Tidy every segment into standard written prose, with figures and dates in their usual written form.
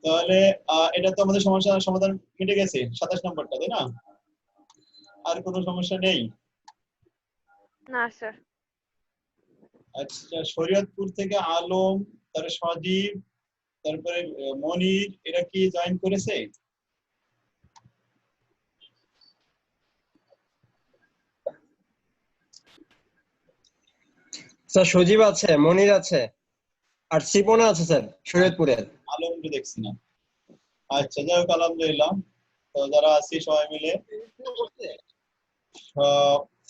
তাহলে এটা তো আমাদের সমস্যা সমাধান মিটে গেছে 27 নম্বরটা, তাই না? আর কোনো সমস্যা নেই? না স্যার। আচ্ছা, শরীয়তপুর থেকে আলম, তারপরে সজীব, তারপরে মনির, এরা কি জয়েন করেছে? স্যার সজীব আছে, মনির আছে, আর সিপনা আছে স্যার শরীয়তপুরের। আলমকে দেখছি না। আচ্ছা, যাই হোক, আলহামদুলিল্লাহ। তো যারা আছি সবাই মিলে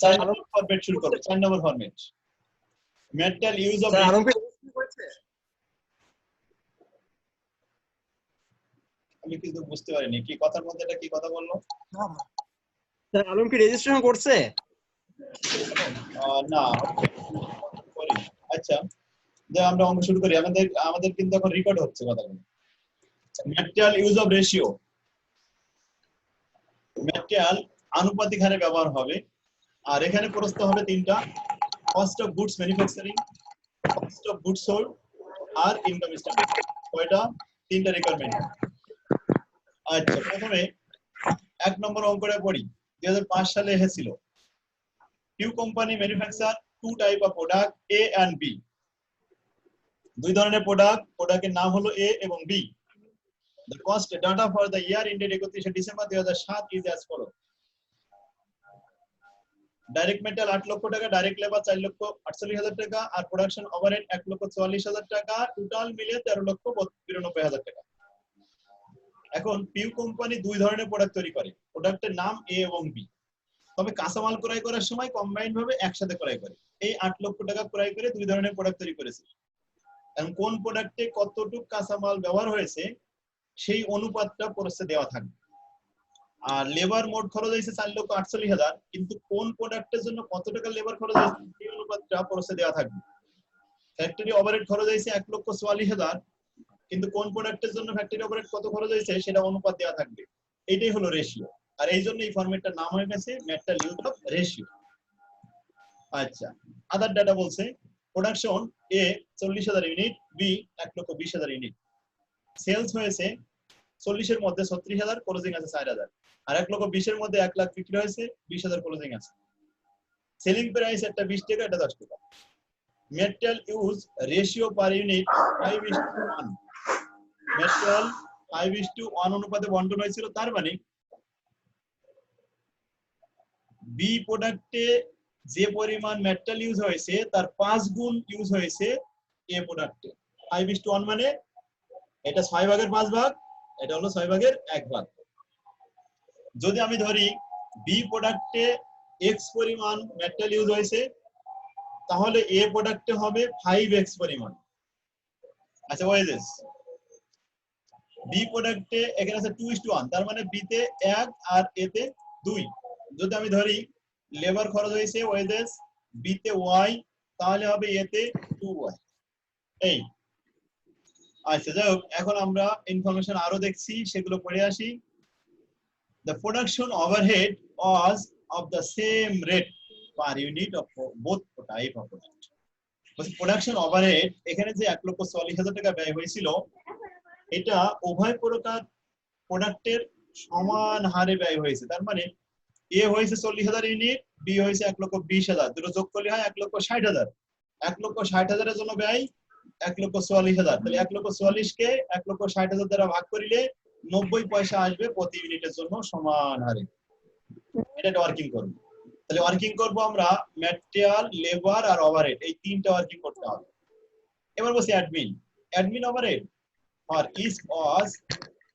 4 নম্বর ফরম্যাট শুরু করবো। 4 number format, metal use of. Sir আলমকে রেজিস্ট্রেশন করেছে? আমি কিন্তু বুঝতে পারিনি কি কথার মধ্যে, এটা কি কথা বললো? স্যার আলমকে রেজিস্ট্রেশন করছে? না, করিনি। আচ্ছা, যে আমরা অঙ্ক শুরু করি। আমাদের কিন্তু এখন রেকর্ড হচ্ছে কথাগুলো। Material use of ratio. Material আনুপাতিক হারে ব্যবহার হবে। আর এখানে প্রশ্ন হবে তিনটা: cost of goods manufacturing, cost of goods sold, আর ইনকাম স্ট্যান্ডার্ড। কয়টা? তিনটা রিকোয়ারমেন্ট। আচ্ছা, প্রথমে 1 নম্বর অঙ্কটা পড়ি। 2005 সালে এসেছিল। Few company manufacture two type of product, A and B. দুই ধরনের প্রোডাক্টের নাম হলো এ এবং B. The cost data for the year ended 31 December 2007 is as follow: direct material 8 lakh টাকা, ডাইরেক্ট লেবার 4,48,000 টাকা, আর প্রোডাকশন ওভারহেড 1,44,000 টাকা, টোটাল মিলে 13,92,000 টাকা। এখন পিউ কোম্পানি দুই ধরনের প্রোডাক্ট তৈরি করে। প্রোডাক্টের নাম এ এবং বি। তবে কাঁচামাল ক্রয় করার সময় কম্বাইন্ড ভাবে একসাথে ক্রয় করে। এই 8 লক্ষ টাকা ক্রয় করে দুই ধরনের প্রোডাক্ট তৈরি করেছে। এখন কোন প্রোডাক্টে কতটুকু কাঁচামাল ব্যবহার হয়েছে সেই অনুপাতটা প্রশ্নে দেওয়া থাকবে। আর লেবার মোট খরচ হয়েছে 4,48,000, কিন্তু কোন প্রোডাক্টের জন্য কত টাকা লেবার খরচ হয়েছে সেই অনুপাতটা প্রশ্নে দেওয়া থাকবে। ফ্যাক্টরি ওভারহেড খরচ হয়েছে 1,44,000, কিন্তু কোন প্রোডাক্টের জন্য ফ্যাক্টরি ওভারহেড কত খরচ হয়েছে সেটা অনুপাত দেওয়া থাকবে। এইটাই হলো রেশিও। আর এই জন্য এই ফরম্যাটটার নাম হয়ে গেছে ম্যাটেরিয়াল ইউজ অফ রেশিও। আচ্ছা, আদার ডাটা বলছে প্রোডাকশন এ 40,000 ইউনিট, বি 1,20,000 ইউনিট। সেলস হয়েছে 40 এর মধ্যে 36,000, ক্লোজিং আছে 4,000। আর 1,20,000 এর মধ্যে 1 লাখ বিক্রি হয়েছে, 20,000 ক্লোজিং আছে। সেলিং প্রাইস একটা 20 টাকা, এটা 10 টাকা। Material use ratio per unit 5:1। Material 5:1 অনুপাতে বন্টন হয়েছিল। তার মানে বি প্রোডাক্টে যে পরিমাণ ম্যাটেরিয়াল ইউজ হয়েছে তার 5 গুণ ইউজ হয়েছে এ প্রোডাক্টে। 5:1 মানে এটা 6 ভাগের 5 ভাগ, এটা হলো 6 ভাগের 1 ভাগ। যদি আমি ধরি বি প্রোডাক্টে এক্স পরিমাণ ম্যাটেরিয়াল ইউজ হয়েছে, তাহলে এ প্রোডাক্টে হবে 5x পরিমাণ। আচ্ছা, ওয়েজেস বি প্রোডাক্টে এখানে আছে 2:1, তার মানে বি তে 1 আর এ তে 2। যদি আমি ধরি লেবার খরচ হয়েছে ওয়েজেস বি তে y, তাহলে হবে এ তে 2y। এই আচ্ছা, যাই হোক, এখন আমরা ইনফরমেশন আরো দেখছি, সেগুলো পড়ে আসি। The production overhead was of the same rate per unit of both type of product. Production overhead এখানে যে 1,40,000 টাকা ব্যয় হয়েছিল, এটা উভয় প্রকার প্রোডাক্টের সমান হারে ব্যয় হয়েছে। তার মানে এ হয়েছে 40,000 ইউনিট, বি হয়েছে 1,20,000, দুটো যোগ করলে হয় 1,60,000। 1,60,000 এর জন্য ব্যয় 1,44,000। তাহলে 1,44,000 কে 1,60,000 দ্বারা ভাগ করিলে 90 পয়সা আসবে প্রতি ইউনিটের জন্য সমান হারে। এটা ওয়ার্কিং করব। তাহলে ওয়ার্কিং করব আমরা ম্যাটেরিয়াল, লেবার আর ওভারহেড, এই তিনটা ওয়ার্কিং করতে হবে। এবার বসে admin overhead for each was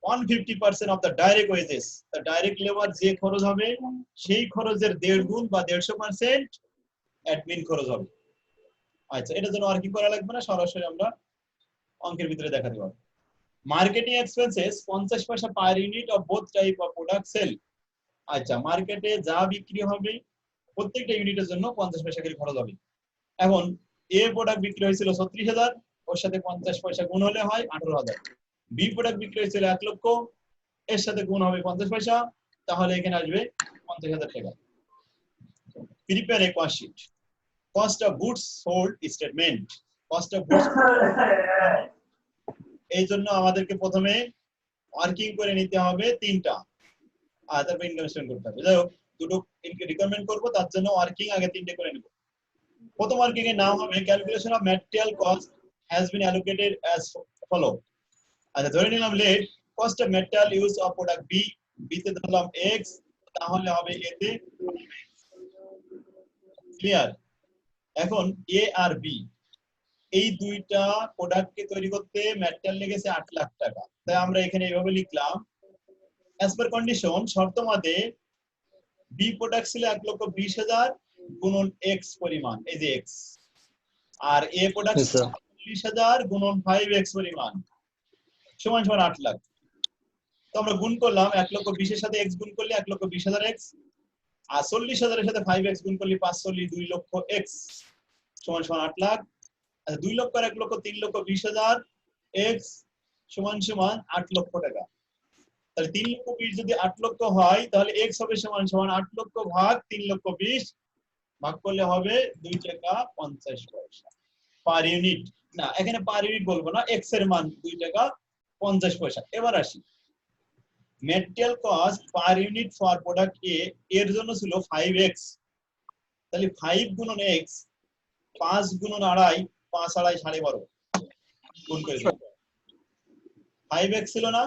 150% of the direct wages. The direct labour যে খরচ হবে সেই খরচের 1.5 গুণ বা 150% অ্যাডমিন খরচ হবে। আচ্ছা, এটার জন্য ওয়ার্কিং করা লাগবে না, সরাসরি আমরা অঙ্কের ভিতরে দেখাতে পারবো। মার্কেটিং এক্সপেন্সেস 50 পয়সা per unit of both type of product sale. আচ্ছা, মার্কেটে যা বিক্রি হবে প্রত্যেকটা ইউনিটের জন্য 50 পয়সা করে খরচ হবে। এখন এ প্রোডাক্ট বিক্রি হয়েছিল 36,000, ওর সাথে 50 পয়সা গুণ হলে হয় 18,000। বি প্রোডাক্ট বিক্রি হয়েছিল 1 লক্ষ, এর সাথে গুণ হবে 50 পয়সা, তাহলে এখানে আসবে 50,000 টাকা। Prepare a cost sheet, cost of goods sold statement. Cost of goods, এই জন্য আমাদেরকে প্রথমে ওয়ার্কিং করে নিতে হবে 3টা, আর তারপর ইনকাম স্টেটমেন্ট করতে হবে। যাই হোক, দুটো রিকমেন্ড করব, তার জন্য ওয়ার্কিং আগে 3টে করে নেব। প্রথম ওয়ার্কিং এর নাম হবে calculation of material cost has been allocated as follow. আচ্ছা, ধরে নিলাম let cost of material use of product B, B তে ধরলাম এক্স, তাহলে হবে এ তে ক্লিয়ার। এখন এ আর বি এই দুইটা প্রোডাক্টকে তৈরি করতে ম্যাটেরিয়াল লেগেছে 8 লাখ টাকা। তাই আমরা এখানে এইভাবে লিখলাম, অ্যাজ পার কন্ডিশন, শর্ত মতে বি প্রোডাক্ট ছিল 1,20,000 গুণন এক্স পরিমাণ, এই যে এক্স, আর এ প্রোডাক্ট Yes, sir. 40,000 গুণন 5x পরিমাণ সমান সমান 8 লাখ। তো আমরা গুণ করলাম 1,20,000 এর সাথে এক্স গুণ করলে 1,20,000 এক্স, আর 40,000 এর সাথে 5x গুণ করলে 5 40 2 লক্ষ এক্স সমান সমান 8 লাখ। আচ্ছা, 2 লক্ষ আর 1 লক্ষ 3,20,000 এক্স সমান সমান 8 লক্ষ টাকা। তাহলে 3 লক্ষ 20 যদি 8 লক্ষ হয়, তাহলে এক্স হবে সমান সমান 8 লক্ষ ভাগ 3 লক্ষ 20, ভাগ করলে হবে 2 টাকা 50 পয়সা পার ইউনিট। না, এখানে পার ইউনিট বলবো না, এক্স এর মান 2 টাকা 50 পয়সা। এবার আসি, material cost per unit for product A এর জন্য ছিল 5x, তাহলে 5 গুণন x, 5 গুণন আড়াই, 5 আড়াই 12.5 গুণ করে দিলাম, 5x ছিল না,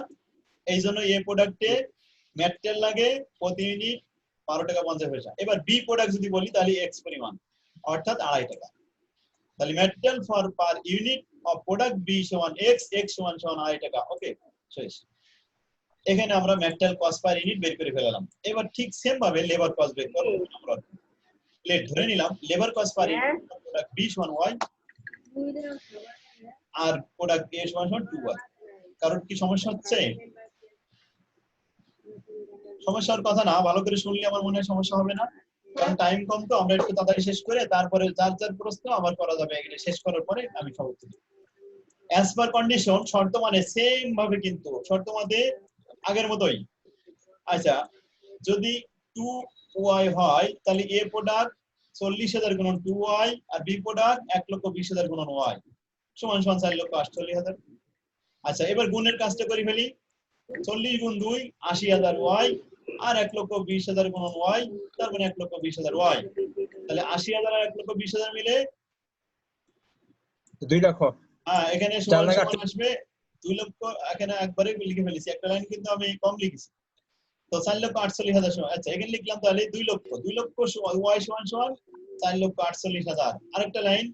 এই জন্য এ প্রোডাক্টে ম্যাটেরিয়াল লাগে প্রতি ইউনিট 12 টাকা 50 পয়সা। এবার বি প্রোডাক্ট যদি বলি, তাহলে x পরিমাণ অর্থাৎ 2.5 টাকা। তাহলে material for per unit of product B সমান x, x সমান সমান 2.5 টাকা। ওকে, শেষ। এখানে আমরা ম্যাটেরিয়াল কস্ট পার ইউনিট বের করে ফেললাম। এবার ঠিক সেম ভাবে লেবার কস্ট বের করব আমরা। লেট ধরে নিলাম labour cost per unit product B সমান y আর প্রোডাক্ট এ সমান সমান 2y। কারণ কি সমস্যা হচ্ছে? সমস্যার কথা না, ভালো করে শুনলে আমার মনে হয় সমস্যা হবে না, কারণ টাইম কম, তো আমরা একটু তাড়াতাড়ি শেষ করে তারপরে যার যার প্রশ্ন আবার করা যাবে। এগুলো শেষ করার পরে আমি সব উত্তর দেব। অ্যাজ পার কন্ডিশন, শর্ত মানে সেম ভাবে, কিন্তু শর্ত মানে আগের মতোই। আচ্ছা, যদি 2y হয়, তাহলে এ প্রোডাক্ট 40,000 গুণন 2y আর বি প্রোডাক্ট 1,20,000 গুণন y সমান সমান 4,48,000। আচ্ছা, এবার গুণের কাজটা করে ফেলি। 40 গুণ 2 80,000 y আর 1,20,000 গুণন y, তার মানে 1,20,000 y। তাহলে 80,000 আর 1,20,000 মিলে 2 লক্ষ। হ্যাঁ, এখানে 4 সমান লাখ সমান আসবে 2 লক্ষ। এখানে একবারে লিখে ফেলেছি, একটা লাইন কিন্তু আমি কম লিখেছি, তো 4,48,000 সমান। আচ্ছা, এখানে লিখলাম তাহলে 2 লক্ষ, 2 লক্ষ y সমান সমান 4,48,000। আরেকটা লাইন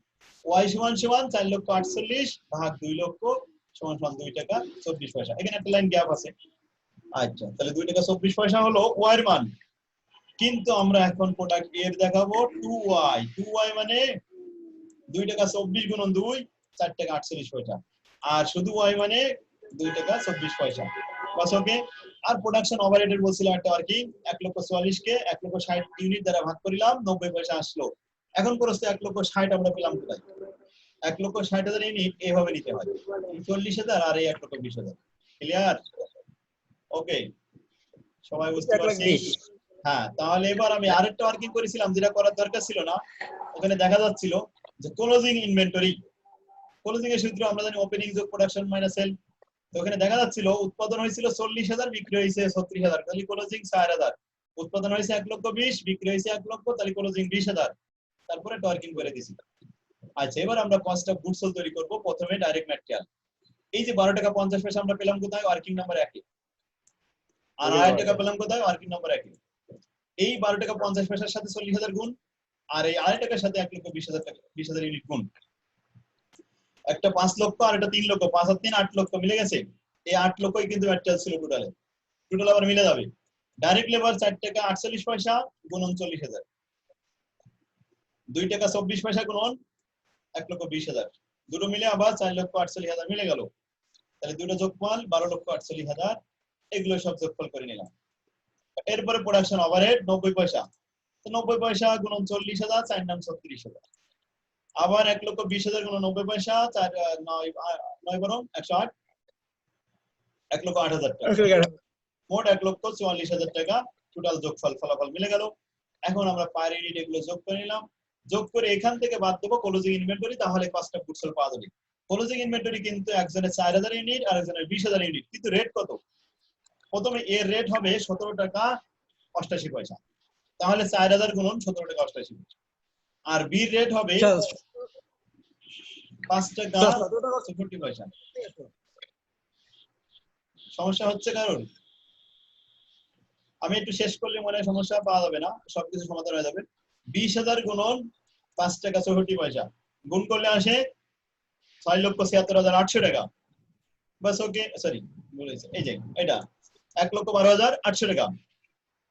y সমান সমান 4,48,000 ভাগ 2 লক্ষ সমান সমান 2 টাকা 24 পয়সা। এখানে একটা লাইন গ্যাপ আছে। আচ্ছা, তাহলে 2 টাকা 24 পয়সা হলো y এর মান। কিন্তু আমরা এখন প্রোডাক্ট এর দেখাবো 2y, 2y মানে 2 টাকা 24 গুণন 2 4 টাকা 48 পয়সা, আর শুধু y মানে 2 টাকা 24 পয়সা। বাস, ওকে। আর প্রোডাকশন ওভারহেড বলছিলাম একটা ওয়ার্কিং 1,40,000 কে 1,60,000 ইউনিট দ্বারা ভাগ করলাম, 90 পয়সা আসলো। এখন প্রশ্ন 1,60,000 আমরা পেলাম কোথায়? 1,60,000 ইউনিট এইভাবে নিতে হয়, 40,000 আর এই 1,20,000। ক্লিয়ার? ওকে, সবাই বুঝতে পারছি? 1,20,000। হ্যাঁ, তাহলে এবার আমি আরেকটা ওয়ার্কিং করেছিলাম যেটা করার দরকার ছিল না। ওখানে দেখা যাচ্ছিল যে ক্লোজিং ইনভেন্টরি, ক্লোজিং এর সূত্র আমরা জানি ওপেনিং যোগ প্রোডাকশন মাইনাস সেল। তো ওখানে দেখা যাচ্ছিল উৎপাদন হয়েছিল 40,000, বিক্রি হয়েছে 36,000, তাহলে ক্লোজিং 4,000। উৎপাদন হয়েছে 1,20,000, বিক্রি হয়েছে 1 লক্ষ, তাহলে ক্লোজিং 20,000। তারপরে ওয়ার্কিং করে দিছি। আচ্ছা, এবার আমরা কস্ট অফ গুডস সোল্ড তৈরি করব। প্রথমে ডাইরেক্ট ম্যাটেরিয়াল, এই যে 12 টাকা 50 পয়সা আমরা পেলাম কোথায়? ওয়ার্কিং নাম্বার 1 এ। আর 2.5 টাকা পেলাম কোথায়? ওয়ার্কিং নাম্বার 1 এ। এই 12 টাকা 50 পয়সার সাথে 40,000 গুণ, আর এই 2.5 টাকার সাথে 1,20,000 টাকা 20,000 ইউনিট গুণ। একটা 5 লক্ষ আর একটা 3 লক্ষ, 5 আর 3 8 লক্ষ মিলে গেছে। এই 8 লক্ষই কিন্তু ম্যাটেরিয়াল ছিল টোটালে। টোটাল আবার মিলে যাবে। ডাইরেক্ট লেবার 4 টাকা 48 পয়সা গুণন 40,000, 2 টাকা 24 পয়সা গুণন 1,20,000, দুটো মিলে আবার 4,48,000 মিলে গেল। তাহলে দুটো যোগফল 12,48,000। এগুলো সব যোগফল করে নিলাম। এরপরে প্রোডাকশন ওভারহেড 90 পয়সা, তো 90 পয়সা গুণন 40,000, 4 নাম 36,000। আবার 1,20,000 গুণন 90 পয়সা, 4 9 9 বরং 108, 1,08,000 টাকা। মোট 1,44,000 টাকা টোটাল যোগফল ফলাফল মিলে গেল। এখন আমরা পার ইউনিট এগুলো যোগ করে নিলাম, যোগ করে এখান থেকে বাদ দেবো ক্লোজিং ইনভেন্টরি, তাহলে কস্ট অফ গুডস সোল্ড পাওয়া যাবে। ক্লোজিং ইনভেন্টরি কিন্তু একজনের 4,000 ইউনিট আর একজনের 20,000 ইউনিট, কিন্তু রেট কত? প্রথমে এর রেট হবে 17 টাকা 88 পয়সা, তাহলে 4,000 গুণন 17 টাকা 88 পয়সা। আর বির রেট হবে 5 টাকা 64 পয়সা। সমস্যা হচ্ছে কারণ আমি একটু শেষ করলে মনে হয় সমস্যা পাওয়া যাবে না, সবকিছু সমাধান হয়ে যাবে। 20,000 গুণন 5 টাকা 64 পয়সা গুণ করলে আসে 6,76,800 টাকা। বাস ওকে, সরি বলেছি, এই যে এটা 1,12,800 টাকা।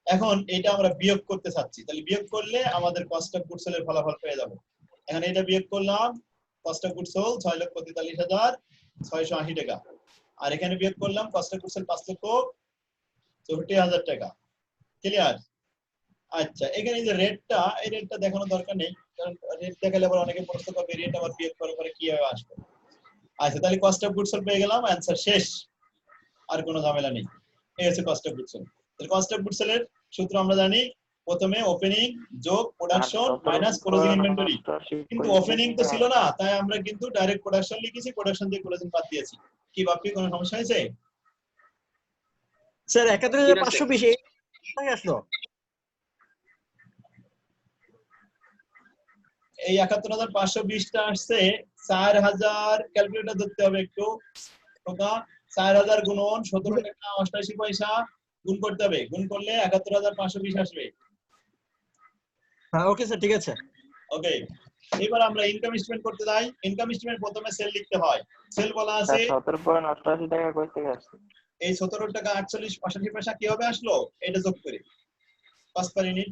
এখন এটা আমরা বিয়োগ করতে চাচ্ছি, তাহলে বিয়োগ করলে আমাদের কস্ট অফ গুডস সোল্ড এর ফলাফল পেয়ে যাব। এখন এটা বিয়োগ করলাম, কস্ট অফ গুডস সোল্ড 6,43,680 টাকা, আর এখানে বিয়োগ করলাম কস্ট অফ গুডস সোল্ড 5,64,000 টাকা। ক্লিয়ার? আচ্ছা, এখানে যে রেটটা, এই রেটটা দেখানোর দরকার নেই, কারণ রেট দেখালে আবার অনেকে প্রশ্ন করবে রেট আবার বিয়োগ করে পরে কিভাবে আসবে। আচ্ছা, তাহলে কস্ট অফ গুডস সোল্ড পেয়ে গেলাম, অ্যানসার শেষ, আর কোনো ঝামেলা নেই। এই হচ্ছে কস্ট অফ গুডস সোল্ড। তাহলে কস্ট অফ গুডস সোল্ড এর সূত্র আমরা জানি, প্রথমে ওপেনিং যোগ প্রোডাকশন মাইনাস ক্লোজিং ইনভেন্টরি, কিন্তু ওপেনিং তো ছিল না, তাই আমরা কিন্তু ডাইরেক্ট প্রোডাকশন লিখেছি, প্রোডাকশন দিয়ে ক্লোজিং বাদ দিয়েছি। কি বাপ্পি, কোনো সমস্যা হয়েছে? স্যার 71,520 এই আসলো। এই 71,520 টা আসছে 4,000, ক্যালকুলেটর ধরতে হবে একটু, 4,000 গুণন 17 টাকা 88 পয়সা গুণ করতে হবে, গুণ করলে 71,520 আসবে। হ্যাঁ ওকে স্যার, ঠিক আছে। ওকে, এবার আমরা ইনকাম স্টেটমেন্ট করতে যাই। ইনকাম স্টেটমেন্ট প্রথমে সেল লিখতে হয়। সেল বলা আছে 17.88 টাকা কই থেকে আসছে? এই 17 টাকা 48 পয়সা কিভাবে আসলো, এটা যোগ করে cost per unit,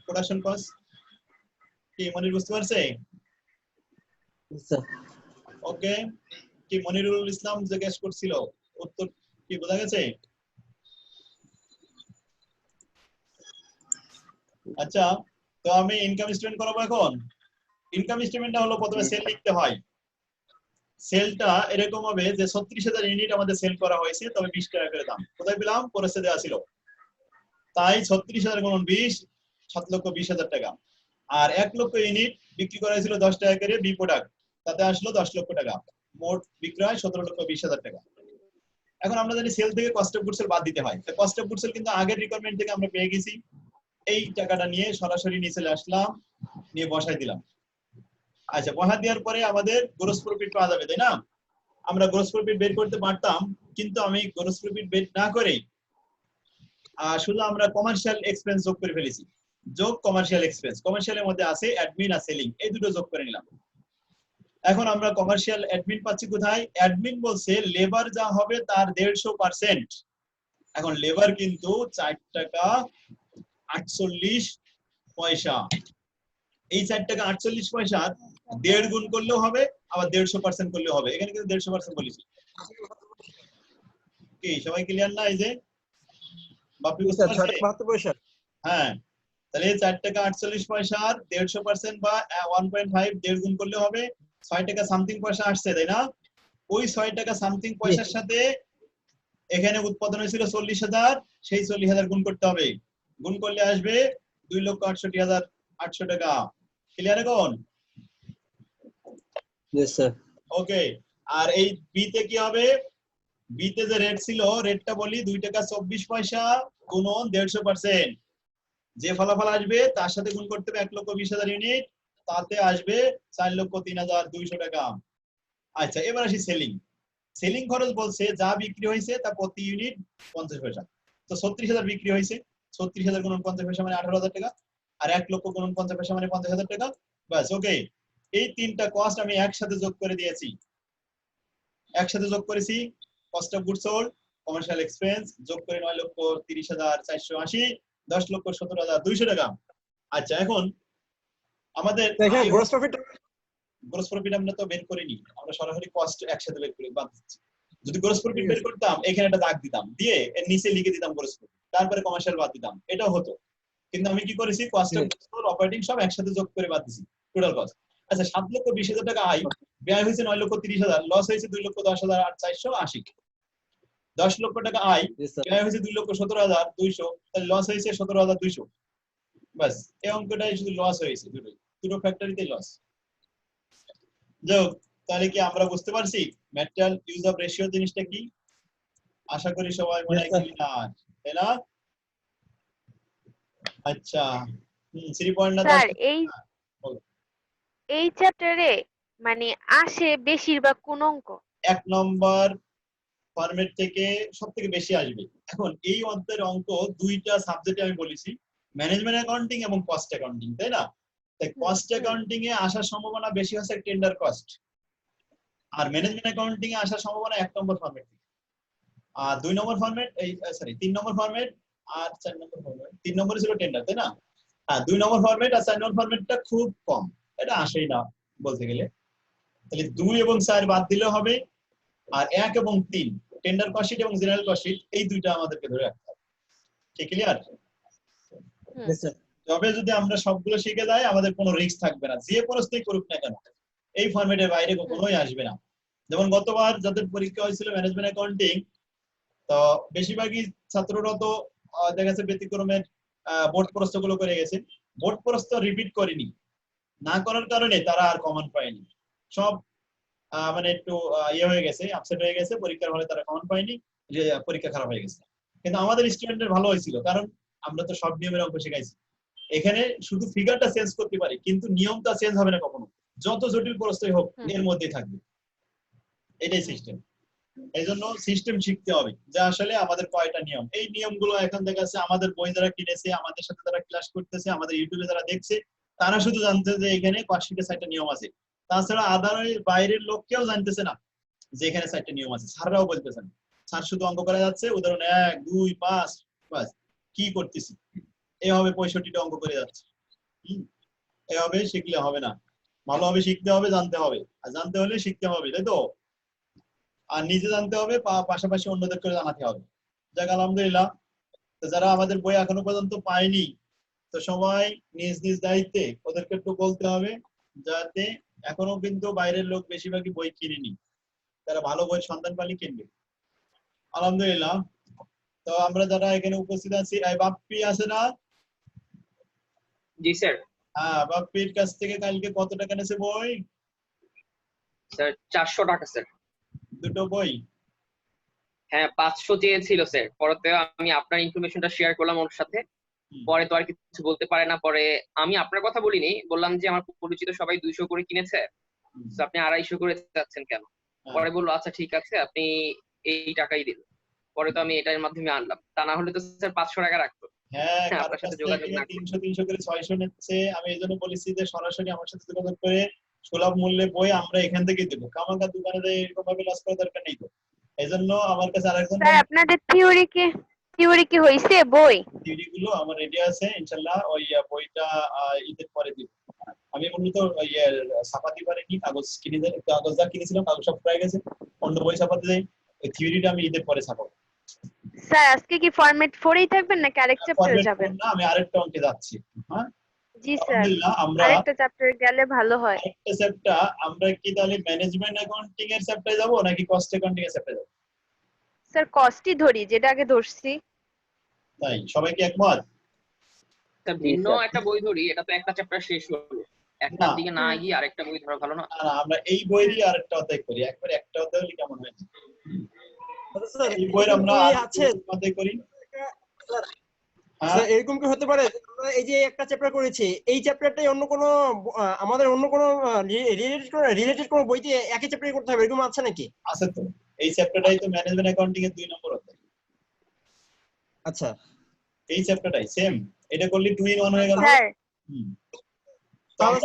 production cost. কি মনির বুঝতে পারছে? ওকে, কি মনিরুল ইসলাম জিজ্ঞেস করছিল, উত্তর কি বোঝা গেছে? আচ্ছা, তো আমি ইনকাম স্টেটমেন্ট করাবো এখন। ইনকাম স্টেটমেন্টটা হলো প্রথমে সেল লিখতে হয়। সেলটা এরকম হবে যে 36,000 ইউনিট আমাদের সেল করা হয়েছে, তবে 20 টাকা করে দাম। কোথায় পেলাম? পরিস্থিতি দেওয়া ছিল। তাই 36,000 গুণন 20, 7,20,000 টাকা। আর 1 লক্ষ ইউনিট বিক্রি করা হয়েছিল 10 টাকা করে বি প্রোডাক্ট, তাতে আসলো 10 লক্ষ টাকা। মোট বিক্রয় 17,20,000 টাকা। এখন আমরা জানি সেল থেকে কস্ট অফ গুডস সোল্ড বাদ দিতে হয়। তো কস্ট অফ গুডস সোল্ড কিন্তু আগের রিকোয়ারমেন্ট থেকে আমরা পেয়ে গেছি। এই টাকাটা নিয়ে সরাসরি নিচে আসলাম, নিয়ে বসাই দিলাম। আচ্ছা, বসা দেওয়ার পরে আমাদের গ্রস প্রফিট পাওয়া যাবে, তাই না? আমরা গ্রস প্রফিট বের করতে পারতাম, কিন্তু আমি গ্রস প্রফিট বের না করেই শুধু আমরা কমার্শিয়াল এক্সপেন্স যোগ করে ফেলেছি। যোগ কমার্শিয়াল এক্সপেন্স, কমার্শিয়ালের মধ্যে আছে অ্যাডমিন আর সেলিং, এই দুটো যোগ করে নিলাম। এখন আমরা কমার্শিয়াল অ্যাডমিন পাচ্ছি কোথায়? অ্যাডমিন বলছে লেবার যা হবে তার 150%। এখন লেবার কিন্তু 4 টাকা 48 পয়সা। এই 4 টাকা 48 পয়সা 1.5 গুণ করলেও হবে, আবার 150% করলেও হবে। এখানে কিন্তু 150% বলেছি। কি সবাই ক্লিয়ার না? এই যে বাপি বুঝতে পারছে? 6.72 পয়সা। হ্যাঁ, তাহলে 4 টাকা 48 পয়সার 150% বা 1.5 1.5 গুণ করলে হবে 6 টাকা সামথিং পয়সা আসছে, তাই না? ওই 6 টাকা সামথিং পয়সার সাথে এখানে উৎপাদন হয়েছিল 40,000, সেই 40,000 গুণ করতে হবে। গুণ করলে আসবে 2,68,800 টাকা। ক্লিয়ার এখন? Yes sir. ওকে, আর এই বি তে কি হবে? বি তে যে রেট ছিল, রেটটা বলি 2 টাকা 24 পয়সা গুণন 150%। যে ফলাফল আসবে তার সাথে গুণ করতে হবে 1,20,000 ইউনিট, তাতে আসবে 4,03,200 টাকা। আচ্ছা, এবার আসি সেলিং। সেলিং খরচ বলছে যা বিক্রি হয়েছে তা প্রতি ইউনিট 50 পয়সা। তো 36,000 বিক্রি হয়েছে, 36,000 গুণন 50 পয়সা মানে 18,000 টাকা, আর 1 লক্ষ গুণন 50 পয়সা মানে 50,000 টাকা। বাস, ওকে। এই তিনটা কস্ট আমি একসাথে যোগ করে দিয়েছি, একসাথে যোগ করেছি। Cost of goods sold, commercial expense যোগ করে 9,30,480, 10,17,200 টাকা। আচ্ছা, এখন আমাদের এখানে গ্রস প্রফিট আমরা তো বের করিনি, আমরা সরাসরি কস্ট একসাথে বের করে বাদ দিচ্ছি। যদি গ্রস প্রফিট বের করতাম, এখানে একটা দাগ দিতাম, দিয়ে এর নিচে লিখে দিতাম গ্রস প্রফিট, তারপরে কমার্শিয়াল বাদ দিতাম, এটাও হতো। কিন্তু আমি কি করেছি, cost of goods sold, operating সব একসাথে যোগ করে বাদ দিছি, টোটাল কস্ট। আচ্ছা, 7,20,000 টাকা আয়, ব্যয় হয়েছে 9,30,000, লস হয়েছে 2,10,480। 10 লক্ষ টাকা আয়, জি স্যার ব্যয় হয়েছে 2,17,200, তাহলে লস হয়েছে 17,200। বাস এই অঙ্কটাই শুধু লস হয়েছে, দুটো ফ্যাক্টরিতে লস। যাই হোক, তাহলে কি আমরা বুঝতে পারছি ম্যাটেরিয়াল ইউজ অফ রেশিও জিনিসটা কি? আশা করি সবাই মনে হয় ক্লিয়ার, তাই না? আচ্ছা, 3 পয়েন্ট না স্যার 10? এই চ্যাপ্টারে মানে আসে বেশিরভাগ কোন অঙ্ক? 1 নম্বর ফরম্যাট থেকে সবথেকে বেশি আসবে। এখন এই অধ্যায়ের অঙ্ক দুইটা সাবজেক্টে আমি বলেছি, ম্যানেজমেন্ট অ্যাকাউন্টিং এবং কস্ট অ্যাকাউন্টিং, তাই না? তাই কস্ট অ্যাকাউন্টিং এ আসার সম্ভাবনা বেশি হচ্ছে টেন্ডার কস্ট, আর ম্যানেজমেন্ট অ্যাকাউন্টিং এ আসার সম্ভাবনা 1 নম্বর ফরম্যাট থেকে। আর 2 নম্বর ফরম্যাট, এই সরি 3 নম্বর ফরম্যাট আর 4 নম্বর ফরম্যাট। 3 নম্বরে ছিল টেন্ডার, তাই না? হ্যাঁ, 2 নম্বর ফরম্যাট আর 4 নম্বর ফরম্যাটটা খুব কম, এটা আসেই না বলতে গেলে। তাহলে 2 এবং 4 বাদ দিলে হবে, আর 1 এবং 3 টেন্ডার কস্ট শিট এবং জেনারেল কস্ট শিট, এই দুইটা আমাদেরকে ধরে রাখতে হবে। ঠিক ক্লিয়ার? জি স্যার তবে যদি আমরা সবগুলো শিখে যাই আমাদের কোনো রিস্ক থাকবে না, যে প্রশ্নই করুক না কেন এই ফরম্যাটের বাইরে কখনোই আসবে না। যেমন গতবার যাদের পরীক্ষা হয়েছিল ম্যানেজমেন্ট অ্যাকাউন্টিং, তো বেশিরভাগই ছাত্ররা তো দেখা যাচ্ছে ব্যতিক্রমের বোর্ড প্রশ্নগুলো করে গেছে, বোর্ড প্রশ্ন রিপিট করেনি, না করার কারণে তারা আর কমন পায়নি, সব মানে একটু ইয়ে হয়ে গেছে, আপসেট হয়ে গেছে, পরীক্ষার হলে তারা কমন পায়নি, যে পরীক্ষা খারাপ হয়ে গেছে। কিন্তু আমাদের স্টুডেন্টের ভালো হয়েছিল, কারণ আমরা তো সব নিয়মের অঙ্ক শিখাইছি। এখানে শুধু ফিগারটা চেঞ্জ করতে পারি, কিন্তু নিয়মটা চেঞ্জ হবে না কখনো, যত জটিল প্রশ্নই হোক এর মধ্যেই থাকবে, এটাই সিস্টেম। এই জন্য সিস্টেম শিখতে হবে, যে আসলে আমাদের কয়টা নিয়ম, এই নিয়মগুলো এখন দেখা যাচ্ছে আমাদের বই যারা কিনেছে, আমাদের সাথে যারা ক্লাস করতেছে, আমাদের ইউটিউবে যারা দেখছে, তারা শুধু জানতে যে এখানে কস্টিংয়ের 4টা নিয়ম আছে, তাছাড়া আদারের বাইরের লোক কেউ জানতেছে না যে এখানে 4টা নিয়ম আছে, স্যাররাও বলতেছে না। স্যার শুধু অঙ্ক করা যাচ্ছে, উদাহরণ 1 2 5, বাস কি করতেছি, এভাবে 65টা অঙ্ক করে যাচ্ছে। এভাবে শিখলে হবে না, ভালোভাবে শিখতে হবে, জানতে হবে, আর জানতে হলে শিখতে হবে, তাই তো? আর নিজে জানতে হবে, পাশাপাশি অন্যদেরকে জানাতে হবে। যাক, আলহামদুলিল্লাহ। তো যারা আমাদের বই এখনো পর্যন্ত পায়নি, তো সবাই নিজ নিজ দায়িত্বে ওদেরকে একটু বলতে হবে, যাতে এখনো কিন্তু বাইরের লোক বেশিরভাগই বই কিনেনি, তারা ভালো বই সন্ধান পালি কিনবে। আলহামদুলিল্লাহ। তো আমরা যারা এখানে উপস্থিত আছি, বাপ্পি আছে না? জি স্যার। হ্যাঁ, বাপ্পির কাছ থেকে কালকে কত টাকা নিয়েছে বই? স্যার 400 টাকা স্যার। দুটো বই? হ্যাঁ 500 চেয়েছিল স্যার, পরে তো আমি আপনার ইনফরমেশনটা শেয়ার করলাম ওর সাথে, পরে তো আর কিছু বলতে পারে না। পরে আমি আপনার কথা বলিনি, বললাম যে আমার পরিচিত সবাই 200 করে কিনেছে, তো আপনি 250 করে চাচ্ছেন কেন? পরে বললো আচ্ছা ঠিক আছে, আপনি এই টাকাই দিন। পরে তো আমি এটার মাধ্যমে আনলাম, তা না হলে তো স্যার 500 টাকা রাখতো। হ্যাঁ, কারোর আপনার কাছ সাথে যোগাযোগ থেকে না করে। 300 করে 600 নিচ্ছে। আমি এই জন্য বলেছি যে সরাসরি আমার সাথে যোগাযোগ করে সুলভ মূল্যে বই আমরা এখান থেকে দেবো, কামাকা দোকানে এরকম ভাবে লস করার দরকার নেই তো। এই জন্য আমার কাছে আরেকজন স্যার আপনাদের থিওরি কি হইছে বই? থিওরি গুলো আমার রেডি আছে, ইনশাল্লাহ ওই বইটা ঈদের পরে দিব। আমি মূলত ছাপাতে পারিনি, কাগজ যা কিনেছিলাম কাগজ সব প্রায় গেছে, অন্য বই ছাপাতে যাই, ওই থিওরিটা আমি ঈদের পরে ছাপাবো। স্যার আজকে কি ফরম্যাট 4 থাকবেন নাকি আরেক চ্যাপ্টারে ফরম্যাট যাবেন? না, আমি আরেকটা অঙ্কে যাচ্ছি। হ্যাঁ, জি স্যার, আলহামদুলিল্লাহ। আমরা আরেকটা চ্যাপ্টারে গেলে ভালো হয়। আরেকটা চ্যাপ্টার, আমরা কি তাহলে ম্যানেজমেন্ট অ্যাকাউন্টিং এর চ্যাপ্টারে যাব নাকি কস্ট অ্যাকাউন্টিং এর চ্যাপ্টারে যাব? স্যার কস্টই ধরি, যেটা আগে ধরছি। তাই সবাই কি একমত? স্যার ভিন্ন একটা বই ধরি, এটা তো একটা চ্যাপ্টার শেষ হলো, একটার না। দিকে না গিয়ে আরেকটা বই ধরা ভালো না? না, আমরা এই বইয়েরই আরেকটা অধ্যায় করি, একবার একটা অধ্যায় হলে কেমন হয়? আচ্ছা স্যার এই বইয়ের আমরা এরকম কি আর আছে অধ্যায় করি। হ্যাঁ, স্যার এরকম কি হতে পারে আমরা এই যে একটা চ্যাপ্টার করেছি, এই চ্যাপ্টারটাই অন্য কোনো আমাদের অন্য কোনো রিলেটেড কোনো বইতে একই চ্যাপ্টার করতে হবে, এরকম আছে নাকি? আছে তো। এই চ্যাপ্টারটাই তো ম্যানেজমেন্ট অ্যাকাউন্টিং এর 2 নম্বর অধ্যায়। আচ্ছা এই চ্যাপ্টারটাই সেম, এটা করলে 2 in 1 হয়ে গেল। স্যার তাহলে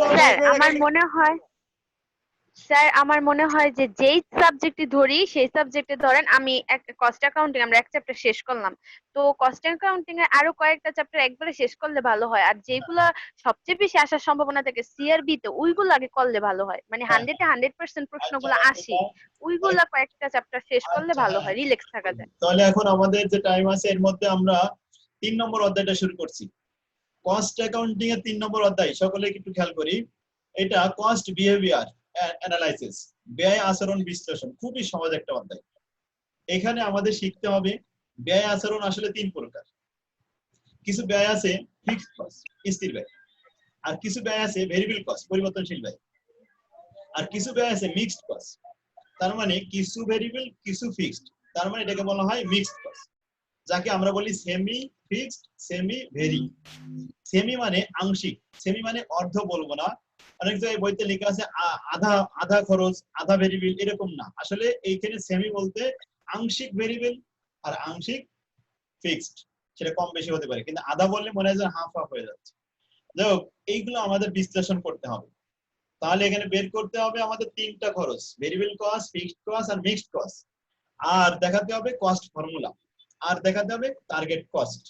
স্যার আমার মনে হয় যে যেই সাবজেক্টই ধরি সেই সাবজেক্টে ধরেন আমি কস্ট অ্যাকাউন্টিং আমরা এক চ্যাপ্টার শেষ করলাম, তো কস্ট অ্যাকাউন্টিং এর আরো কয়েকটা চ্যাপ্টার একবারে শেষ করলে ভালো হয়, আর যেগুলা সবচেয়ে বেশি আসার সম্ভাবনা থাকে সিআরবি তে ওইগুলো আগে করলে ভালো হয়, মানে 100% প্রশ্নগুলো আসে, ওইগুলা কয়েকটা চ্যাপ্টার শেষ করলে ভালো হয়, রিল্যাক্স থাকা যায়। তাহলে এখন আমাদের যে টাইম আছে এর মধ্যে আমরা 3 নম্বর অধ্যায়টা শুরু করছি। কস্ট অ্যাকাউন্টিং এর 3 নম্বর অধ্যায় সকলে একটু খেয়াল করি, এটা কস্ট বিহেভিয়ার অ্যানালাইসিস, ব্যয় আচরণ বিশ্লেষণ, খুবই সহজ একটা অধ্যায়। এখানে আমাদের শিখতে হবে ব্যয় আচরণ আসলে 3 প্রকার। কিছু ব্যয় আছে ফিক্সড কস্ট, স্থির ব্যয়, আর কিছু ব্যয় আছে ভেরিয়েবল কস্ট, পরিবর্তনশীল ব্যয়, আর কিছু ব্যয় আছে মিক্সড কস্ট। তার মানে কিছু ভেরিয়েবল কিছু ফিক্সড, তার মানে এটাকে বলা হয় মিক্সড কস্ট, যাকে আমরা বলি semi fixed, semi very. Semi মানে আংশিক, সেমি মানে অর্ধ বলবো না, অনেক জায়গায় বইতে লেখা আছে আধা আধা খরচ, আধা ভেরিয়েবল, এরকম না। আসলে এইখানে সেমি বলতে আংশিক ভেরিয়েবল আর আংশিক ফিক্সড, সেটা কম বেশি হতে পারে, কিন্তু আধা বললে মনে হয় যে হাফ হাফ হয়ে যাচ্ছে। যাই হোক, এইগুলো আমাদের বিশ্লেষণ করতে হবে। তাহলে এখানে বের করতে হবে আমাদের 3টা খরচ, ভেরিয়েবল কস্ট, ফিক্সড কস্ট আর মিক্সড কস্ট, আর দেখাতে হবে কস্ট ফর্মুলা, আর দেখাতে হবে টার্গেট কস্ট।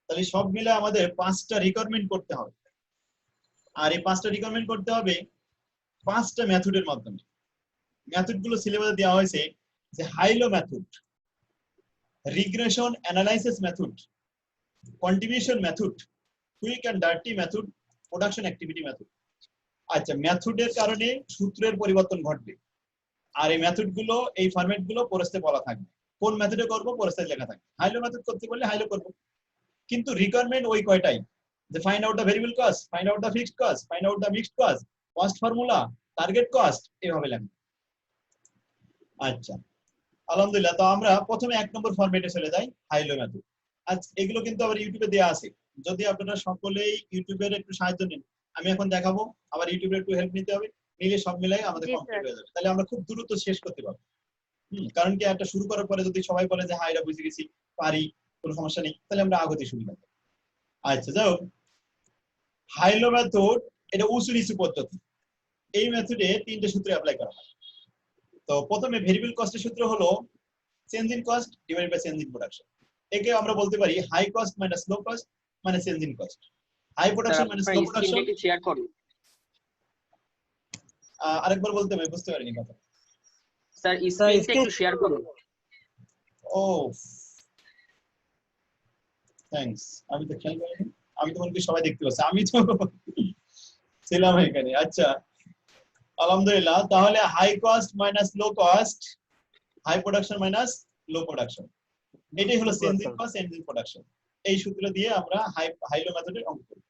তাহলে সব মিলে আমাদের 5টা রিকোয়ারমেন্ট করতে হবে, আর এই 5টা রিকোয়ারমেন্ট করতে হবে 5টা মেথডের মাধ্যমে। মেথড গুলো সিলেবাসে দেওয়া হয়েছে যে high low method, regression analysis method, contribution method, quick and dirty method, production activity method. আচ্ছা, মেথডের কারণে সূত্রের পরিবর্তন ঘটবে, আর এই মেথড গুলো, এই ফরম্যাট গুলো পরস্তে বলা থাকবে। কোন মেথডে করব পরস্তে লেখা থাকবে। হাইলো মেথড করতে বললে হাইলো করব, কিন্তু রিকোয়ারমেন্ট ওই কয়টাই, যে find out the variable cost, find out the fixed cost, find out the mixed cost, cost formula, target cost, এভাবে লেখা। আচ্ছা, আলহামদুলিল্লাহ। তো আমরা প্রথমে 1 নম্বর ফরম্যাটে চলে যাই, হাইলো মেথড। আচ্ছা, এগুলো কিন্তু আবার ইউটিউবে দেয়া আছে, যদি আপনারা সকলেই ইউটিউবের একটু সাহায্য নিন। আমি এখন দেখাবো, আবার ইউটিউবের একটু হেল্প নিতে হবে, নিলে সব মিলাই আমাদের জি কমপ্লিট স্যার। হয়ে যাবে। তাহলে আমরা খুব দ্রুত শেষ করতে পারবো। কারণ কি, একটা শুরু করার পরে যদি সবাই বলে যে হ্যাঁ এটা বুঝে গেছি, পারি, কোনো সমস্যা নেই, তাহলে আমরা আগতে সুবিধা পাবো। আচ্ছা, যাও, হাইলো মেথড এটা উঁচু নিচু পদ্ধতি। এই মেথডে 3টে সূত্র অ্যাপ্লাই করা হয়। তো প্রথমে ভেরিয়েবল কস্টের সূত্র হলো change in cost divided by change in production. একে আমরা বলতে পারি high cost minus low cost মানে change in cost. High sir production minus আপনার লো স্ক্রিনটা প্রোডাকশন। একটু শেয়ার করুন। আরেকবার বলতে হবে, বুঝতে পারিনি কথা। স্যার স্ক্রিনটা একটু শেয়ার করুন। ও থ্যাঙ্কস, আমি তো খেয়াল করিনি, আমি তো মনে করি সবাই দেখতে পাচ্ছে, আমি তো ছিলাম এখানে। আচ্ছা, আলহামদুলিল্লাহ। তাহলে high cost minus low cost, high production minus low production, এটাই হলো change in cost, change in production. এই সূত্র দিয়ে আমরা হাইলো মেথডের অঙ্ক করি।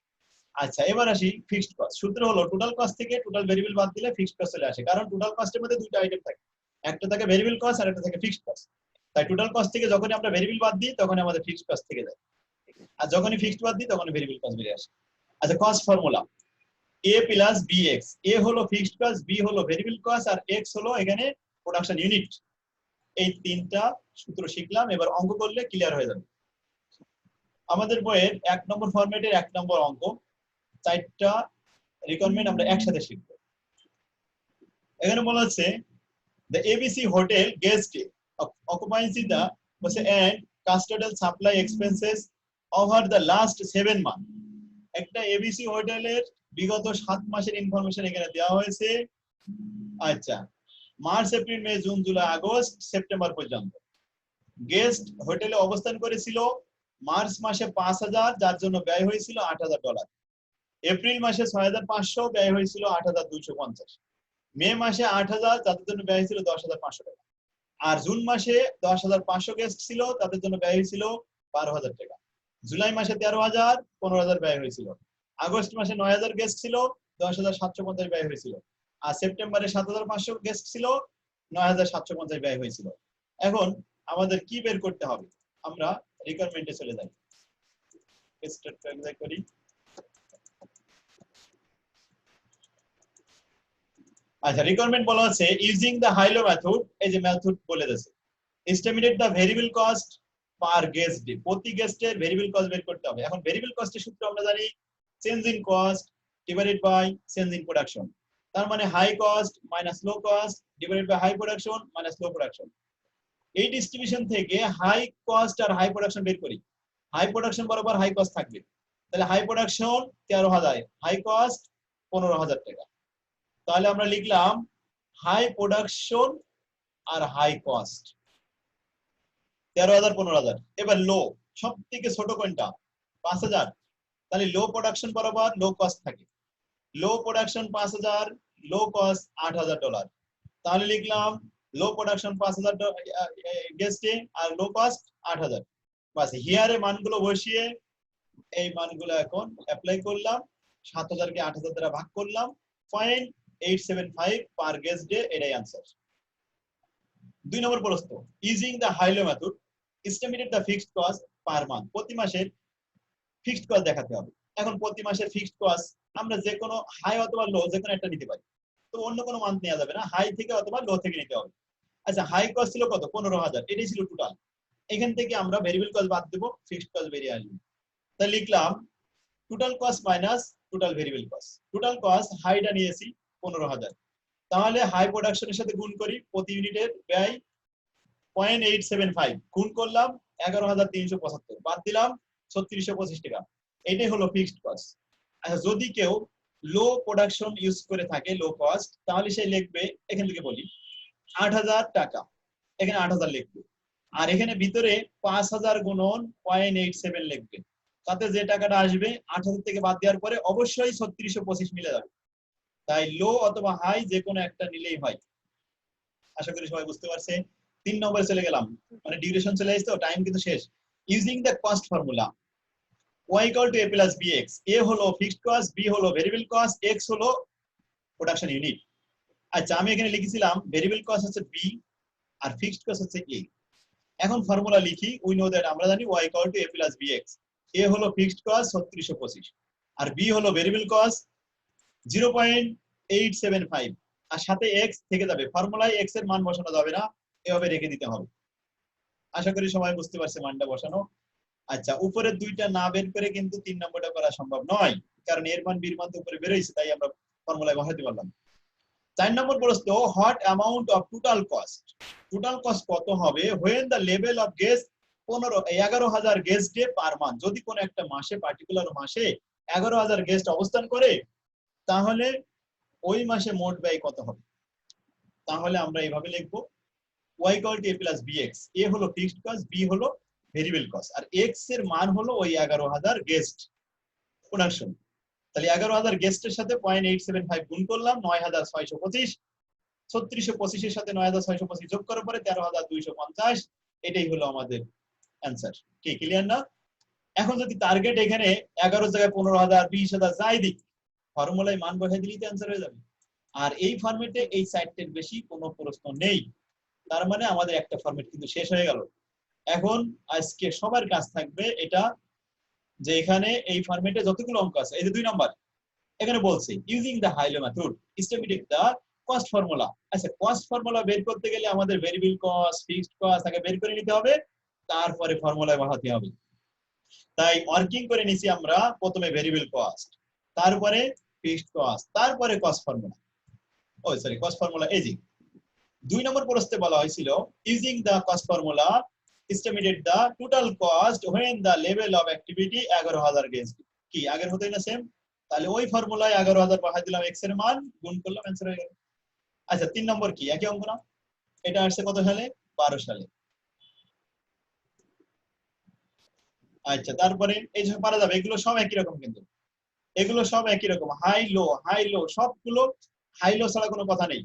আচ্ছা, এবার আসি ফিক্সড কস্ট। সূত্র হলো টোটাল কস্ট থেকে টোটাল ভেরিয়েবল বাদ দিলে ফিক্সড কস্ট চলে আসে, কারণ টোটাল কস্টের মধ্যে 2টা আইটেম থাকে, একটা থাকে ভেরিয়েবল কস্ট আর একটা থাকে ফিক্সড কস্ট। তাই টোটাল কস্ট থেকে যখনই আমরা ভেরিয়েবল বাদ দিই তখন আমাদের ফিক্সড কস্ট থেকে যায়, আর যখনই ফিক্সড বাদ দিই তখন ভেরিয়েবল কস্ট বেরিয়ে আসে। আচ্ছা, cost formula a plus bx, a হলো ফিক্সড কস্ট, b হলো ভেরিয়েবল কস্ট, আর x হলো এখানে প্রোডাকশন ইউনিট। এই 3টা সূত্র শিখলাম, এবার অঙ্ক করলে ক্লিয়ার হয়ে যাবে। আমাদের বইয়ের 1 নম্বর ফরম্যাটের 1 নম্বর অঙ্ক, 4টা রিকোয়ারমেন্ট আমরা একসাথে শিখব। এখানে বলা হচ্ছে the ABC hotel guest occupancy the and custodial supply expenses over the last 7 months. একটা ABC হোটেলের বিগত 7 মাসের ইনফরমেশন এখানে দেওয়া হয়েছে। আচ্ছা, March April May June July August September পর্যন্ত গেস্ট হোটেলে অবস্থান করেছিল। মার্চ মাসে 5000, যার জন্য ব্যয় হয়েছিল $8000। এপ্রিল মাসে 6500, ব্যয় হয়েছিল 8250। মে মাসে 8000, তাদের জন্য ব্যয় হয়েছিল 10500 টাকা। আর জুন মাসে 10500 গেস্ট ছিল, তাদের জন্য ব্যয় হয়েছিল 12000 টাকা। জুলাই মাসে 13000, 15000 ব্যয় হয়েছিল। আগস্ট মাসে 9000 গেস্ট ছিল, 10750 ব্যয় হয়েছিল। আর সেপ্টেম্বরে 7500 গেস্ট ছিল, 9750 ব্যয় হয়েছিল। এখন আমাদের কি বের করতে হবে? আমরা রিকোয়ারমেন্টে চলে যাই, স্টার্ট করি। আচ্ছা, রিকোয়ারমেন্ট বলা আছে ইউজিং দ্য হাইলো মেথড, এই যে মেথড বলে দিয়েছে, estimate the variable cost per guest day, প্রতি গেস্টের ভেরিয়েবল কস্ট বের করতে হবে। এখন ভেরিয়েবল কস্টের সূত্র আমরা জানি change in cost divided by change in production. তার মানে high cost minus low cost divided by high production minus low production. এই ডিস্ট্রিবিউশন থেকে হাই কস্ট আর হাই প্রোডাকশন বের করি। হাই প্রোডাকশন বরাবর হাই কস্ট থাকবে, তাহলে হাই প্রোডাকশন 13000, হাই কস্ট 15000 টাকা। তাহলে আমরা লিখলাম হাই প্রোডাকশন আর হাই কস্ট 13000 15000। এবার লো, সব থেকে ছোট কোনটা? 5000। তাহলে লো প্রোডাকশন বরাবর লো কস্ট থাকে, লো প্রোডাকশন 5000, লো কস্ট $8000। তাহলে লিখলাম লো প্রোডাকশন 5000 গেস্টে আর লো কস্ট 8000। বাস হিয়ারে মানগুলো বসিয়ে এই মানগুলো এখন অ্যাপ্লাই করলাম, 7000 কে 8000 দ্বারা ভাগ করলাম, 0.875 পার গেস্ট ডে, এটাই आंसर। 2 নম্বর প্রশ্ন, using the হাইলো method estimated the fixed cost per month. প্রতি মাসের ফিক্সড কস্ট দেখাতে হবে। এখন প্রতি মাসের ফিক্সড কস্ট আমরা যে কোনো হাই অথবা লো যে কোনো একটা নিতে পারি, তো অন্য কোনো মান্থ নেওয়া যাবে না, হাই থেকে অথবা লো থেকে নিতে হবে। আচ্ছা হাই কস্ট ছিল কত? 15000, এটাই ছিল টোটাল। এখান থেকে আমরা ভেরিয়েবল কস্ট বাদ দেব, ফিক্সড কস্ট বেরিয়ে আসবে। তাহলে লিখলাম total cost minus total variable cost. Total cost হাইটা নিয়েছি 15000, তাহলে হাই প্রোডাকশনের সাথে গুণ করি, প্রতি ইউনিটের ব্যয় 0.875 গুণ করলাম 11375, বাদ দিলাম 3625 টাকা, এটাই হলো ফিক্সড কস্ট। আচ্ছা যদি কেউ লো প্রোডাকশন ইউজ করে থাকে, লো কস্ট, তাহলে সে লিখবে, এখান থেকে বলি 8000 টাকা, এখানে 8000 লিখবে, আর এখানে ভিতরে 5000 গুণন 0.87 লিখবে, তাতে যে টাকাটা আসবে 8000 থেকে বাদ দেওয়ার পরে অবশ্যই 3625 মিলে যাবে। তাই লো অথবা হাই যে কোনো একটা নিলেই হয়। আশা করি সবাই বুঝতে পারছে। 3 নম্বরে চলে গেলাম, মানে ডিউরেশন চলে আসছে তো, টাইম কিন্তু শেষ। Using the cost formula y equal to a plus bx, a হলো ফিক্সড কস্ট, b হলো ভেরিয়েবল কস্ট, x হলো প্রোডাকশন ইউনিট। আচ্ছা আমি এখানে লিখেছিলাম ভেরিয়েবল কস্ট হচ্ছে b আর ফিক্সড কস্ট হচ্ছে a। এখন ফর্মুলা লিখি, উই নো দ্যাট, আমরা জানি y equal to a plus bx, a হলো ফিক্সড কস্ট 3625 আর b হলো ভেরিয়েবল কস্ট 0.875, আর সাথে x থেকে যাবে, ফর্মুলায় x এর মান বসানো যাবে না, এভাবে রেখে দিতে হবে। আশা করি সবাই বুঝতে পারছে মানটা বসানো। আচ্ছা উপরের দুইটা না বের করে কিন্তু 3 নম্বরটা করা সম্ভব নয়, কারণ এর মান বীর মান তো উপরে বের হইছে, তাই আমরা ফর্মুলায় বসাতে পারলাম। 4 নম্বর প্রশ্ন, what amount of total cost, total cost কত হবে when the level of guest 11000 guest day per month, যদি কোন একটা মাসে পার্টিকুলার মাসে 11000 গেস্ট অবস্থান করে, তাহলে ওই মাসে মোট ব্যয় কত হবে? তাহলে আমরা এইভাবে লিখবো y equal to a plus bx, a হলো ফিক্সড কস্ট, b হলো ভেরিয়েবল কস্ট, আর x এর মান হলো ওই 11000 গেস্ট প্রোডাকশন। তাহলে 11000 গেস্টের সাথে 0.875 গুণ করলাম 9625, 3625 এর সাথে 9625 যোগ করার পরে 13250, এটাই হলো আমাদের অ্যানসার। কি ক্লিয়ার না? এখন যদি টার্গেট এখানে 11 জায়গায় 15000 20000 যাই দিক, ফর্মুলায় মান বসাই দিলেই তো অ্যানসার হয়ে যাবে। আর এই ফরম্যাটে এই সাইডের বেশি কোনো প্রশ্ন নেই, তার মানে আমাদের একটা ফরম্যাট কিন্তু শেষ হয়ে গেল। এখন আজকে সবার কাজ থাকবে এটা, যে এখানে এই ফরম্যাটে যতগুলো অঙ্ক আছে, এই যে 2 নাম্বার এখানে বলছে using the হাইলো method estimated the cost formula. আচ্ছা কস্ট ফর্মুলা বের করতে গেলে আমাদের ভেরিয়েবল কস্ট, ফিক্সড কস্ট আগে বের করে নিতে হবে, তারপরে ফর্মুলায় বসাতে হবে। তাই ওয়ার্কিং করে নিছি আমরা, প্রথমে ভেরিয়েবল কস্ট, তারপরে ফিক্সড কস্ট, তারপরে কস্ট ফর্মুলা, কস্ট ফর্মুলা। এই যে 2 নম্বর প্রশ্নে বলা হয়েছিল using the cost formula estimated the total cost when the level of activity 11000 guest. কি আগের হতোই না সেম? তাহলে ওই ফর্মুলায় 11000 বসাই দিলাম, x এর মান গুণ করলাম, অ্যানসার হয়ে গেল। আচ্ছা 3 নম্বর কি একই অঙ্ক না? এটা আসছে কত সালে? 12 সালে। আচ্ছা তারপরে এই যে পারা যাবে, এগুলো সব একই রকম, কিন্তু এগুলো সব একই রকম, হাই লো সবগুলো হাই লো ছাড়া কোনো কথা নেই।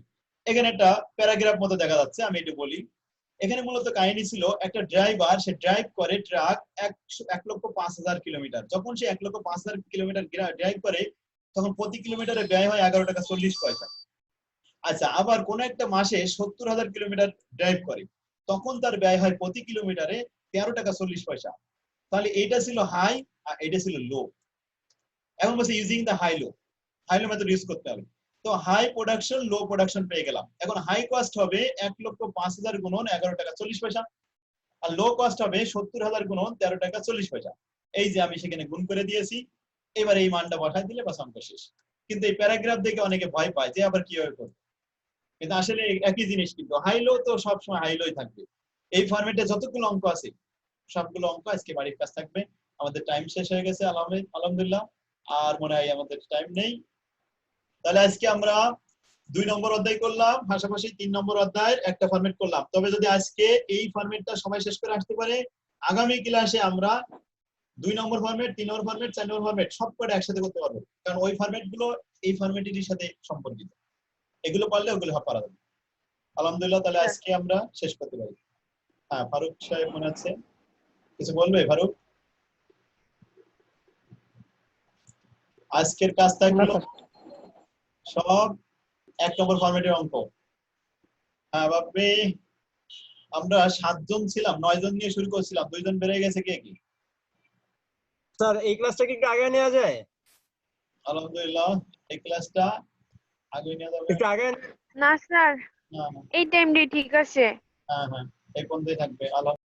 এখানে একটা প্যারাগ্রাফ মতো দেখা যাচ্ছে, আমি এটা বলি। এখানে মূলত কাহিনী ছিল একটা ড্রাইভার, সে ড্রাইভ করে ট্রাক 1,05,000 কিলোমিটার। যখন সে 1,05,000 কিলোমিটার ড্রাইভ করে, তখন প্রতি কিলোমিটারে ব্যয় হয় 11 টাকা 40 পয়সা। আচ্ছা আবার কোন একটা মাসে 70,000 কিলোমিটার ড্রাইভ করে, তখন তার ব্যয় হয় প্রতি কিলোমিটারে 13 টাকা 40 পয়সা। তাহলে এটা ছিল হাই আর এটা ছিল লো। এখন বলছে ইউজিং দ্য হাইলো মেথড ইউজ করতে হবে। তো হাই প্রোডাকশন লো প্রোডাকশন পেয়ে গেলাম। এখন হাই কস্ট হবে 1,05,000 গুণন 11 টাকা 40 পয়সা, আর লো কস্ট হবে 70,000 গুণন 13 টাকা 40 পয়সা। এই যে আমি সেখানে গুণ করে দিয়েছি, এবার এই মানটা বসাই দিলে বাস অঙ্ক শেষ। কিন্তু এই প্যারাগ্রাফ দেখে অনেকে ভয় পায় যে আবার কিভাবে করবে, কিন্তু আসলে একই জিনিস, কিন্তু হাই লো তো সবসময় হাই লোই থাকবে। এই ফরম্যাটে যতগুলো অঙ্ক আছে সবগুলো অঙ্ক আজকে বাড়ির কাজ থাকবে। আমাদের টাইম শেষ হয়ে গেছে আলহামদুলিল্লাহ, আর মনে হয় আমাদের টাইম নেই। তাহলে আজকে আমরা 2 নম্বর অধ্যায় করলাম, পাশাপাশি 3 নম্বর অধ্যায়ের একটা ফরম্যাট করলাম। তবে যদি আজকে এই ফরম্যাটটা সবাই শেষ করে আসতে পারে, আগামী ক্লাসে আমরা 2 নম্বর ফরম্যাট, 3 নম্বর ফরম্যাট, 4 নম্বর ফরম্যাট সবকটা একসাথে করতে পারবো, কারণ ওই ফরম্যাট গুলো এই ফরম্যাটের সাথে সম্পর্কিত। এগুলো পারলে ওগুলো পারা যাবে। আলহামদুলিল্লাহ, তাহলে আজকে আমরা শেষ করতে পারি। হ্যাঁ, ফারুক সাহেব মনে আছে কিছু বলবে? ফারুক, আজকের কাজ থাকলো সব 1 নম্বর ফরম্যাটের অঙ্ক। হ্যাঁ বাপরে, আমরা 7 জন ছিলাম, 9 জন নিয়ে শুরু করছিলাম, 2 জন বেড়ে গেছে। কে কি? স্যার এই ক্লাসটা কি একটু আগে নেওয়া যায়? আলহামদুলিল্লাহ, এই ক্লাসটা আগে নিয়ে যাবে। একটু আগে না স্যার, না, না, এই টাইমটাই ঠিক আছে। হ্যাঁ হ্যাঁ, এই পর্যন্তই থাকবে। আল্লাহ